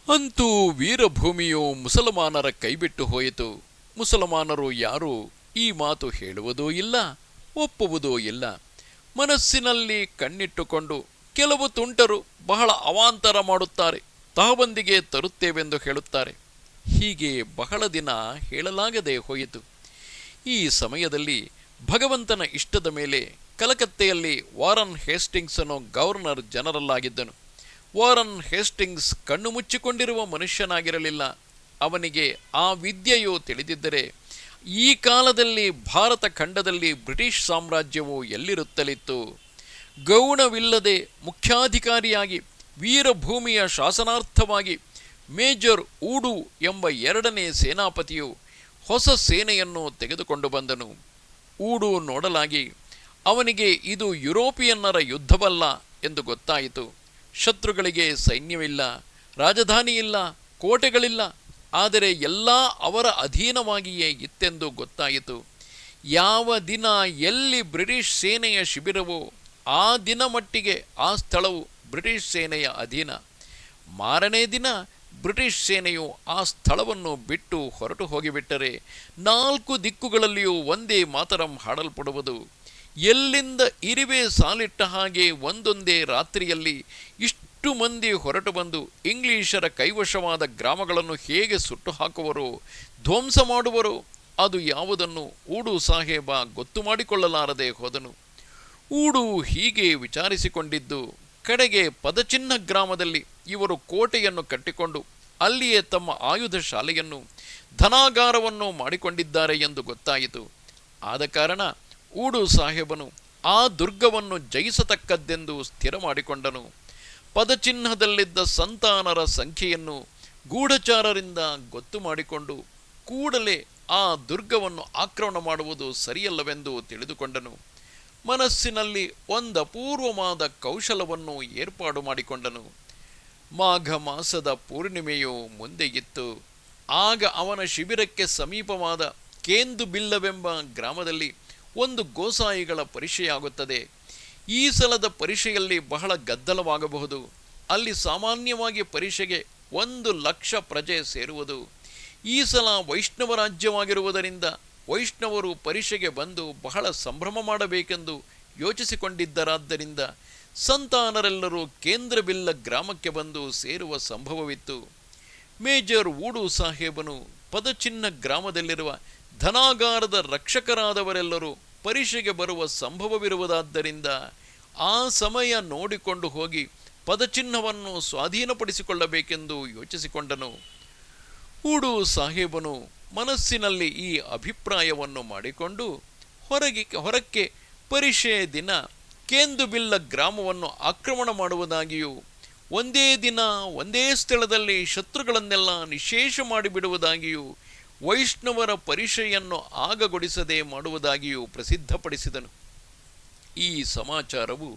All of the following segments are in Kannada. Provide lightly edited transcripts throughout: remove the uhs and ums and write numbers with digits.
ಅಂತೂ ವೀರಭೂಮಿಯು ಮುಸಲ್ಮಾನರ ಕೈಬಿಟ್ಟು ಹೋಯಿತು. ಮುಸಲ್ಮಾನರು ಯಾರೂ ಈ ಮಾತು ಹೇಳುವುದೂ ಇಲ್ಲ, ಒಪ್ಪುವುದೂ ಇಲ್ಲ. ಮನಸ್ಸಿನಲ್ಲಿ ಕಣ್ಣಿಟ್ಟುಕೊಂಡು ಕೆಲವು ತುಂಟರು ಬಹಳ ಅವಾಂತರ ಮಾಡುತ್ತಾರೆ, ತಹಬಂದಿಗೆ ತರುತ್ತೇವೆಂದು ಹೇಳುತ್ತಾರೆ. ಹೀಗೆ ಬಹಳ ದಿನ ಹೇಳಲಾಗದೆ ಹೋಯಿತು. ಈ ಸಮಯದಲ್ಲಿ ಭಗವಂತನ ಇಷ್ಟದ ಮೇಲೆ ಕಲಕತ್ತೆಯಲ್ಲಿ ವಾರನ್ ಹೇಸ್ಟಿಂಗ್ಸ್ ಅನ್ನೋ ಗವರ್ನರ್ ಜನರಲ್ ಆಗಿದ್ದನು. ವಾರನ್ ಹೇಸ್ಟಿಂಗ್ಸ್ ಕಣ್ಣು ಮುಚ್ಚಿಕೊಂಡಿರುವ ಮನುಷ್ಯನಾಗಿರಲಿಲ್ಲ. ಅವನಿಗೆ ಆ ವಿದ್ಯೆಯು ತಿಳಿದಿದ್ದರೆ ಈ ಕಾಲದಲ್ಲಿ ಭಾರತ ಖಂಡದಲ್ಲಿ ಬ್ರಿಟಿಷ್ ಸಾಮ್ರಾಜ್ಯವು ಎಲ್ಲಿರುತ್ತಲಿತ್ತು. ಗೌಣವಿಲ್ಲದೆ ಮುಖ್ಯಾಧಿಕಾರಿಯಾಗಿ ವೀರಭೂಮಿಯ ಶಾಸನಾರ್ಥವಾಗಿ ಮೇಜರ್ ಊಡು ಎಂಬ 2ನೇ ಸೇನಾಪತಿಯು ಹೊಸ ಸೇನೆಯನ್ನು ತೆಗೆದುಕೊಂಡು ಬಂದನು. ಊಡು ನೋಡಲಾಗಿ ಅವನಿಗೆ ಇದು ಯುರೋಪಿಯನ್ನರ ಯುದ್ಧವಲ್ಲ ಎಂದು ಗೊತ್ತಾಯಿತು. ಶತ್ರುಗಳಿಗೆ ಸೈನ್ಯವಿಲ್ಲ, ರಾಜಧಾನಿಯಿಲ್ಲ, ಕೋಟೆಗಳಿಲ್ಲ, ಆದರೆ ಎಲ್ಲ ಅವರ ಅಧೀನವಾಗಿಯೇ ಇತ್ತೆಂದು ಗೊತ್ತಾಯಿತು. ಯಾವ ದಿನ ಎಲ್ಲಿ ಬ್ರಿಟಿಷ್ ಸೇನೆಯ ಶಿಬಿರವೋ ಆ ದಿನ ಮಟ್ಟಿಗೆ ಆ ಸ್ಥಳವು ಬ್ರಿಟಿಷ್ ಸೇನೆಯ ಅಧೀನ. ಮಾರನೇ ದಿನ ಬ್ರಿಟಿಷ್ ಸೇನೆಯು ಆ ಸ್ಥಳವನ್ನು ಬಿಟ್ಟು ಹೊರಟು ಹೋಗಿಬಿಟ್ಟರೆ 4 ದಿಕ್ಕುಗಳಲ್ಲಿಯೂ ಒಂದೇ ಮಾತರಂ ಹಾಡಲ್ಪಡುವುದು. ಎಲ್ಲಿಂದ ಇರಿವೆ ಸಾಲಿಟ್ಟ ಹಾಗೆ ಒಂದೊಂದೇ ರಾತ್ರಿಯಲ್ಲಿ ಇಷ್ಟು ಮಂದಿ ಹೊರಟು ಬಂದು ಇಂಗ್ಲಿಷರ ಕೈವಶವಾದ ಗ್ರಾಮಗಳನ್ನು ಹೇಗೆ ಸುಟ್ಟು ಹಾಕುವರೋ, ಧ್ವಂಸ ಮಾಡುವರೋ, ಅದು ಯಾವುದನ್ನು ಊಡು ಸಾಹೇಬ ಗೊತ್ತು ಮಾಡಿಕೊಳ್ಳಲಾರದೆ ಹೋದನು. ಊಡು ಹೀಗೆ ವಿಚಾರಿಸಿಕೊಂಡಿದ್ದು ಕಡೆಗೆ ಪದಚಿಹ್ನ ಗ್ರಾಮದಲ್ಲಿ ಇವರು ಕೋಟೆಯನ್ನು ಕಟ್ಟಿಕೊಂಡು ಅಲ್ಲಿಯೇ ತಮ್ಮ ಆಯುಧ ಶಾಲೆಯನ್ನು ಧನಾಗಾರವನ್ನು ಮಾಡಿಕೊಂಡಿದ್ದಾರೆ ಎಂದು ಗೊತ್ತಾಯಿತು. ಆದ ಕಾರಣ ಊಡು ಸಾಹೇಬನು ಆ ದುರ್ಗವನ್ನು ಜಯಿಸತಕ್ಕದ್ದೆಂದು ಸ್ಥಿರ ಮಾಡಿಕೊಂಡನು. ಪದಚಿಹ್ನದಲ್ಲಿದ್ದ ಸಂತಾನರ ಸಂಖ್ಯೆಯನ್ನು ಗೂಢಚಾರರಿಂದ ಗೊತ್ತು ಮಾಡಿಕೊಂಡು ಕೂಡಲೇ ಆ ದುರ್ಗವನ್ನು ಆಕ್ರಮಣ ಮಾಡುವುದು ಸರಿಯಲ್ಲವೆಂದು ತಿಳಿದುಕೊಂಡನು. ಮನಸ್ಸಿನಲ್ಲಿ ಒಂದು ಅಪೂರ್ವವಾದ ಕೌಶಲವನ್ನು ಏರ್ಪಾಡು ಮಾಡಿಕೊಂಡನು. ಮಾಘ ಮಾಸದ ಪೂರ್ಣಿಮೆಯು ಮುಂದೆ ಇತ್ತು. ಆಗ ಅವನ ಶಿಬಿರಕ್ಕೆ ಸಮೀಪವಾದ ಕೇಂದು ಬಿಲ್ಲವೆಂಬ ಗ್ರಾಮದಲ್ಲಿ ಒಂದು ಗೋಸಾಯಿಗಳ ಪರಿಷೆಯಾಗುತ್ತದೆ. ಈ ಸಲದ ಪರಿಷೆಯಲ್ಲಿ ಬಹಳ ಗದ್ದಲವಾಗಬಹುದು. ಅಲ್ಲಿ ಸಾಮಾನ್ಯವಾಗಿ ಪರಿಷೆಗೆ 1,00,000 ಪ್ರಜೆ ಸೇರುವುದು. ಈ ಸಲ ವೈಷ್ಣವ ರಾಜ್ಯವಾಗಿರುವುದರಿಂದ ವೈಷ್ಣವರು ಪರಿಷೆಗೆ ಬಂದು ಬಹಳ ಸಂಭ್ರಮ ಮಾಡಬೇಕೆಂದು ಯೋಚಿಸಿಕೊಂಡಿದ್ದರಾದ್ದರಿಂದ ಸಂತಾನರೆಲ್ಲರೂ ಕೇಂದ್ರ ಬಿಲ್ಲ ಗ್ರಾಮಕ್ಕೆ ಬಂದು ಸೇರುವ ಸಂಭವವಿತ್ತು. ಮೇಜರ್ ಊಡು ಸಾಹೇಬನು ಪದಚಿಹ್ನ ಗ್ರಾಮದಲ್ಲಿರುವ ಧನಾಗಾರದ ರಕ್ಷಕರಾದವರೆಲ್ಲರೂ ಪರಿಷೆಗೆ ಬರುವ ಸಂಭವವಿರುವುದಾದ್ದರಿಂದ ಆ ಸಮಯ ನೋಡಿಕೊಂಡು ಹೋಗಿ ಪದಚಿಹ್ನವನ್ನು ಸ್ವಾಧೀನಪಡಿಸಿಕೊಳ್ಳಬೇಕೆಂದು ಯೋಚಿಸಿಕೊಂಡನು. ಊಡು ಸಾಹೇಬನು ಮನಸ್ಸಿನಲ್ಲಿ ಈ ಅಭಿಪ್ರಾಯವನ್ನು ಮಾಡಿಕೊಂಡು ಹೊರಕ್ಕೆ ಪರಿಷೆಯ ದಿನ ಕೇಂದು ಬಿಲ್ಲ ಗ್ರಾಮವನ್ನು ಆಕ್ರಮಣ ಮಾಡುವುದಾಗಿಯೂ ಒಂದೇ ದಿನ ಒಂದೇ ಸ್ಥಳದಲ್ಲಿ ಶತ್ರುಗಳನ್ನೆಲ್ಲ ನಿಶೇಷ ಮಾಡಿಬಿಡುವುದಾಗಿಯೂ ವೈಷ್ಣವರ ಪರಿಷೆಯನ್ನು ಆಗಗೊಡಿಸದೆ ಮಾಡುವುದಾಗಿಯೂ ಪ್ರಸಿದ್ಧಪಡಿಸಿದನು. ಈ ಸಮಾಚಾರವು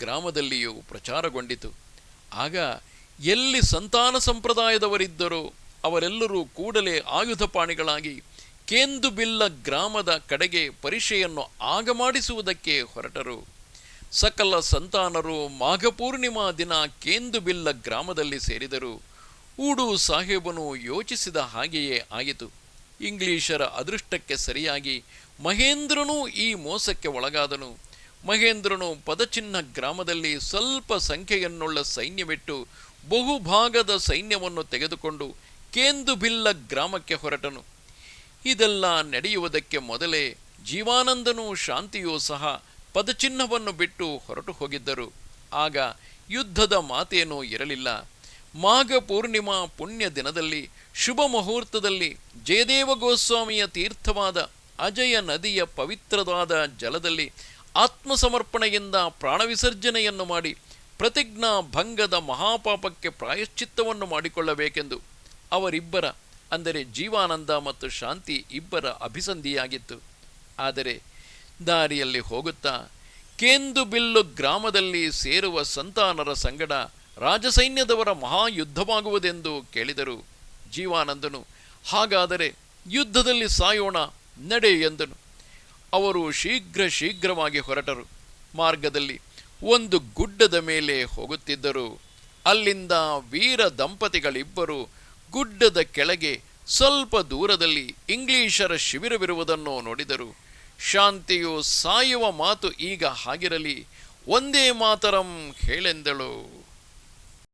ಗ್ರಾಮದಲ್ಲಿಯೂ ಪ್ರಚಾರಗೊಂಡಿತು. ಆಗ ಎಲ್ಲಿ ಸಂತಾನ ಸಂಪ್ರದಾಯದವರಿದ್ದರೋ ಅವರೆಲ್ಲರೂ ಕೂಡಲೇ ಆಯುಧಪಾಣಿಗಳಾಗಿ ಕೇಂದು ಬಿಲ್ಲ ಗ್ರಾಮದ ಕಡೆಗೆ ಪರಿಷೆಯನ್ನು ಆಗಮಾಡಿಸುವುದಕ್ಕೆ ಹೊರಟರು. ಸಕಲ ಸಂತಾನರು ಮಾಘಪೂರ್ಣಿಮಾ ದಿನ ಕೇಂದು ಬಿಲ್ಲ ಗ್ರಾಮದಲ್ಲಿ ಸೇರಿದರು. ಊಡು ಸಾಹೇಬನು ಯೋಚಿಸಿದ ಹಾಗೆಯೇ ಆಯಿತು. ಇಂಗ್ಲಿಷರ ಅದೃಷ್ಟಕ್ಕೆ ಸರಿಯಾಗಿ ಮಹೇಂದ್ರನೂ ಈ ಮೋಸಕ್ಕೆ ಒಳಗಾದನು. ಮಹೇಂದ್ರನು ಪದಚಿಹ್ನ ಗ್ರಾಮದಲ್ಲಿ ಸ್ವಲ್ಪ ಸಂಖ್ಯೆಯನ್ನುಳ್ಳ ಸೈನ್ಯವಿಟ್ಟು ಬಹುಭಾಗದ ಸೈನ್ಯವನ್ನು ತೆಗೆದುಕೊಂಡು ಕೇಂದು ಬಿಲ್ಲ ಗ್ರಾಮಕ್ಕೆ ಹೊರಟನು. ಇದೆಲ್ಲ ನಡೆಯುವುದಕ್ಕೆ ಮೊದಲೇ ಜೀವಾನಂದನೂ ಶಾಂತಿಯೂ ಸಹ ಪದಚಿಹ್ನವನ್ನು ಬಿಟ್ಟು ಹೊರಟು ಹೋಗಿದ್ದರು. ಆಗ ಯುದ್ಧದ ಮಾತೇನೂ ಇರಲಿಲ್ಲ. ಮಾಘ ಪೂರ್ಣಿಮಾ ಪುಣ್ಯ ದಿನದಲ್ಲಿ ಶುಭ ಮುಹೂರ್ತದಲ್ಲಿ ಜಯದೇವ ಗೋಸ್ವಾಮಿಯ ತೀರ್ಥವಾದ ಅಜಯ ನದಿಯ ಪವಿತ್ರವಾದ ಜಲದಲ್ಲಿ ಆತ್ಮಸಮರ್ಪಣೆಯಿಂದ ಪ್ರಾಣವಿಸರ್ಜನೆಯನ್ನು ಮಾಡಿ ಪ್ರತಿಜ್ಞಾ ಭಂಗದ ಮಹಾಪಾಪಕ್ಕೆ ಪ್ರಾಯಶ್ಚಿತ್ತವನ್ನು ಮಾಡಿಕೊಳ್ಳಬೇಕೆಂದು ಅವರಿಬ್ಬರ, ಅಂದರೆ ಜೀವಾನಂದ ಮತ್ತು ಶಾಂತಿ ಇಬ್ಬರ ಅಭಿಸಂಧಿಯಾಗಿತ್ತು. ಆದರೆ ದಾರಿಯಲ್ಲಿ ಹೋಗುತ್ತಾ ಕೇಂದು ಬಿಲ್ಲು ಗ್ರಾಮದಲ್ಲಿ ಸೇರುವ ಸಂತಾನರ ಸಂಗಡ ರಾಜಸೈನ್ಯದವರ ಮಹಾಯುದ್ಧವಾಗುವುದೆಂದು ಕೇಳಿದರು. ಜೀವಾನಂದನು, ಹಾಗಾದರೆ ಯುದ್ಧದಲ್ಲಿ ಸಾಯೋಣ ನಡೆ ಎಂದನು. ಅವರು ಶೀಘ್ರವಾಗಿ ಹೊರಟರು. ಮಾರ್ಗದಲ್ಲಿ ಒಂದು ಗುಡ್ಡದ ಮೇಲೆ ಹೋಗುತ್ತಿದ್ದರು. ಅಲ್ಲಿಂದ ವೀರ ದಂಪತಿಗಳಿಬ್ಬರು ಗುಡ್ಡದ ಕೆಳಗೆ ಸ್ವಲ್ಪ ದೂರದಲ್ಲಿ ಇಂಗ್ಲಿಷರ ಶಿಬಿರವಿರುವುದನ್ನು ನೋಡಿದರು. ಶಾಂತಿಯು ಸಾಯುವ ಮಾತು ಈಗ ಹಾಗಿರಲಿ, ಒಂದೇ ಮಾತರಂ ಹೇಳೆಂದಳು.